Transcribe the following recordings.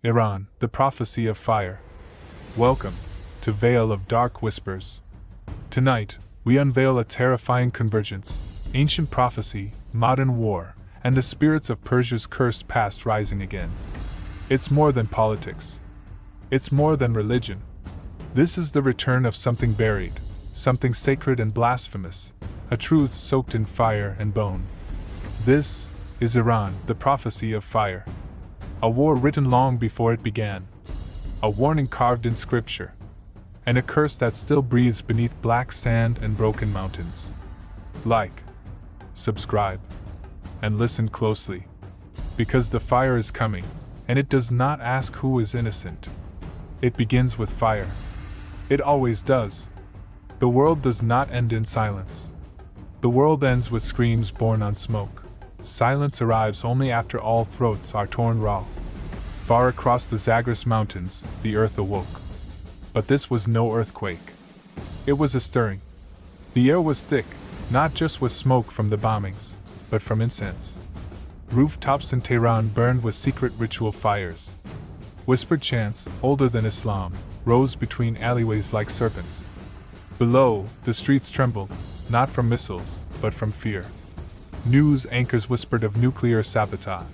Iran, the prophecy of fire. Welcome to Veil of Dark Whispers. Tonight, we unveil a terrifying convergence, ancient prophecy, modern war, and the spirits of Persia's cursed past rising again. It's more than politics. It's more than religion. This is the return of something buried, something sacred and blasphemous, a truth soaked in fire and bone. This is Iran, the prophecy of fire. A war written long before it began. A warning carved in scripture. And a curse that still breathes beneath black sand and broken mountains. Like, subscribe, and listen closely. Because the fire is coming, and it does not ask who is innocent. It begins with fire. It always does. The world does not end in silence. The world ends with screams born on smoke. Silence arrives only after all throats are torn raw. Far across the Zagros Mountains, the earth awoke. But this was no earthquake. It was a stirring. The air was thick, not just with smoke from the bombings, but from incense. Rooftops in Tehran burned with secret ritual fires. Whispered chants, older than Islam, rose between alleyways like serpents. Below, the streets trembled, not from missiles, but from fear. News anchors whispered of nuclear sabotage.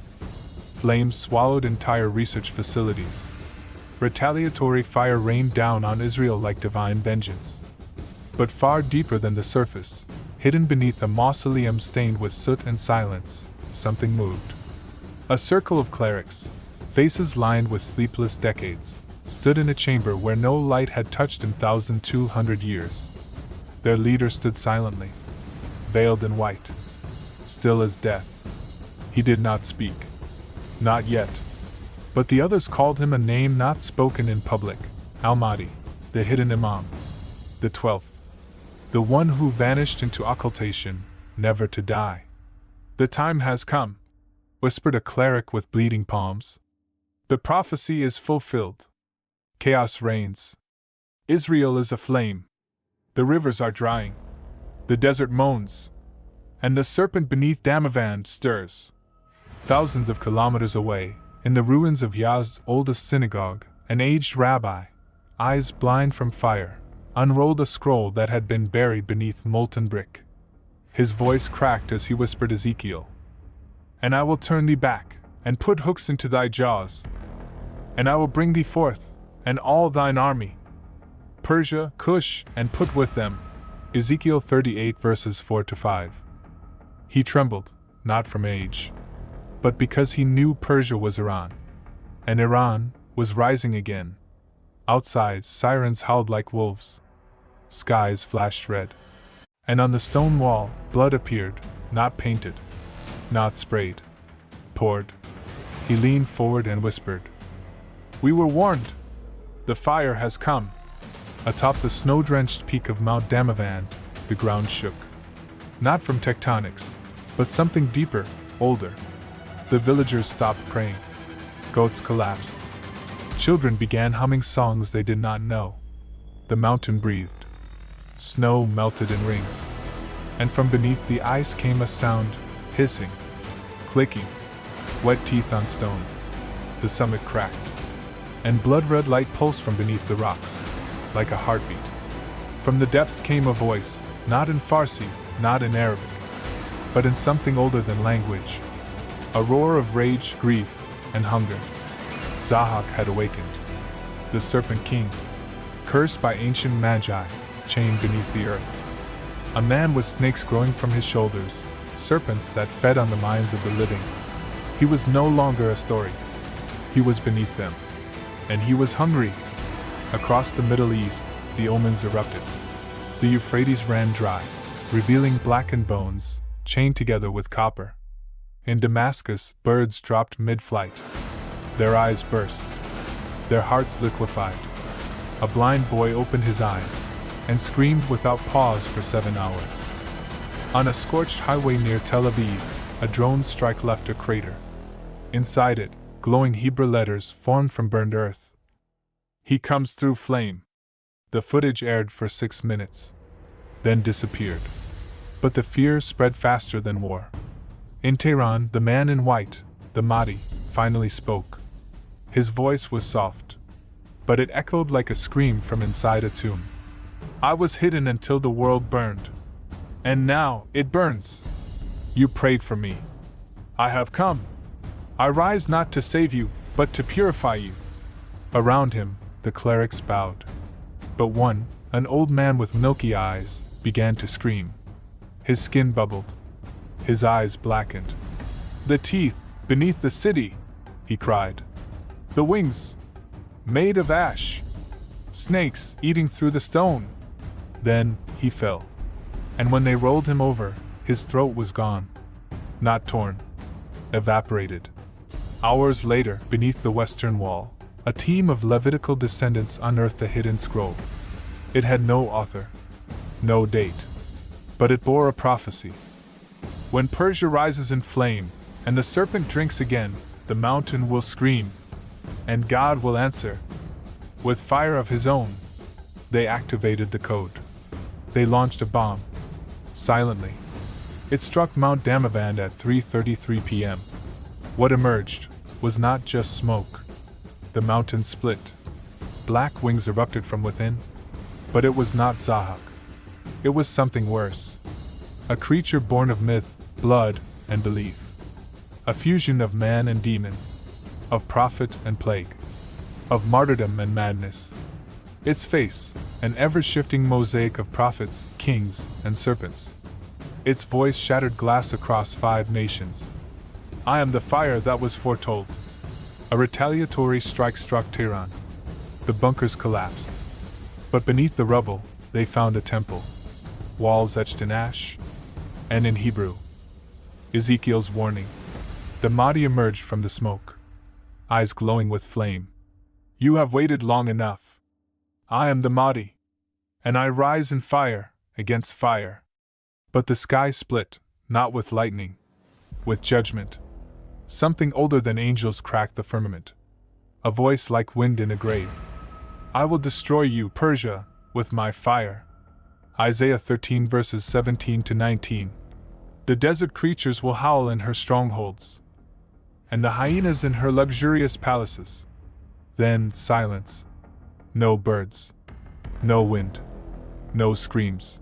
Flames swallowed entire research facilities. Retaliatory fire rained down on Israel like divine vengeance. But far deeper than the surface, hidden beneath a mausoleum stained with soot and silence, something moved. A circle of clerics, faces lined with sleepless decades, stood in a chamber where no light had touched in 1,200 years. Their leader stood silently, veiled in white, still as death. He did not speak. Not yet. But the others called him a name not spoken in public, Al-Mahdi, the hidden Imam, the 12th. The one who vanished into occultation, never to die. The time has come, whispered a cleric with bleeding palms. The prophecy is fulfilled. Chaos reigns. Israel is aflame. The rivers are drying. The desert moans. And the serpent beneath Damavand stirs. Thousands of kilometers away, in the ruins of Yaz's oldest synagogue, an aged rabbi, eyes blind from fire, unrolled a scroll that had been buried beneath molten brick. His voice cracked as he whispered Ezekiel. And I will turn thee back, and put hooks into thy jaws. And I will bring thee forth, and all thine army. Persia, Cush, and Put with them. Ezekiel 38 verses 4-5. He trembled, not from age, but because he knew Persia was Iran. And Iran was rising again. Outside, sirens howled like wolves. Skies flashed red. And on the stone wall, blood appeared, not painted, not sprayed, poured. He leaned forward and whispered, "We were warned. The fire has come." Atop the snow-drenched peak of Mount Damavand, the ground shook. Not from tectonics, but something deeper, older. The villagers stopped praying. Goats collapsed. Children began humming songs they did not know. The mountain breathed. Snow melted in rings. And from beneath the ice came a sound, hissing, clicking, wet teeth on stone. The summit cracked. And blood-red light pulsed from beneath the rocks, like a heartbeat. From the depths came a voice, not in Farsi, not in Arabic, but in something older than language. A roar of rage, grief, and hunger. Zahak had awakened. The Serpent King, cursed by ancient magi, chained beneath the earth. A man with snakes growing from his shoulders, serpents that fed on the minds of the living. He was no longer a story. He was beneath them. And he was hungry. Across the Middle East, the omens erupted. The Euphrates ran dry, revealing blackened bones, chained together with copper. In Damascus, birds dropped mid-flight. Their eyes burst. Their hearts liquefied. A blind boy opened his eyes and screamed without pause for 7 hours. On a scorched highway near Tel Aviv, a drone strike left a crater. Inside it, glowing Hebrew letters formed from burned earth. "He comes through flame." The footage aired for 6 minutes, then disappeared. But the fear spread faster than war. In Tehran, the man in white, the Mahdi, finally spoke. His voice was soft, but it echoed like a scream from inside a tomb. I was hidden until the world burned. And now it burns. You prayed for me. I have come. I rise not to save you, but to purify you. Around him, the clerics bowed. But one, an old man with milky eyes, began to scream. His skin bubbled. His eyes blackened. The teeth, beneath the city, he cried. The wings, made of ash. Snakes eating through the stone. Then, he fell. And when they rolled him over, his throat was gone. Not torn. Evaporated. Hours later, beneath the western wall, a team of Levitical descendants unearthed a hidden scroll. It had no author, no date, but it bore a prophecy. When Persia rises in flame, and the serpent drinks again, the mountain will scream, and God will answer. With fire of his own, they activated the code. They launched a bomb. Silently. It struck Mount Damavand at 3:33 p.m. What emerged was not just smoke. The mountain split. Black wings erupted from within. But it was not Zahak. It was something worse. A creature born of myth, blood, and belief. A fusion of man and demon. Of prophet and plague. Of martyrdom and madness. Its face, an ever-shifting mosaic of prophets, kings, and serpents. Its voice shattered glass across 5 nations. I am the fire that was foretold. A retaliatory strike struck Tehran. The bunkers collapsed. But beneath the rubble, they found a temple. Walls etched in ash. And in Hebrew. Ezekiel's warning. The Mahdi emerged from the smoke. Eyes glowing with flame. You have waited long enough. I am the Mahdi. And I rise in fire, against fire. But the sky split, not with lightning. With judgment. Something older than angels cracked the firmament. A voice like wind in a grave. I will destroy you, Persia, with my fire. Isaiah 13 verses 17 to 19. The desert creatures will howl in her strongholds. And the hyenas in her luxurious palaces. Then silence. No birds. No wind. No screams.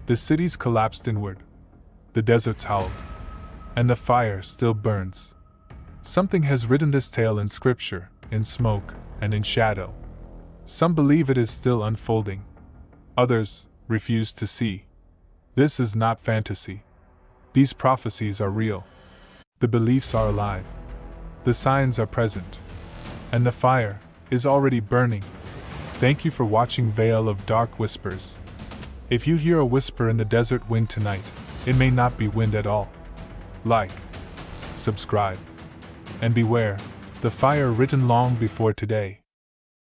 The cities collapsed inward. The deserts howled. And the fire still burns. Something has written this tale in scripture, in smoke, and in shadow. Some believe it is still unfolding. Others refuse to see. This is not fantasy. These prophecies are real. The beliefs are alive. The signs are present. And the fire is already burning. Thank you for watching Veil of Dark Whispers. If you hear a whisper in the desert wind tonight, it may not be wind at all. Like, subscribe, and beware, the fire written long before today.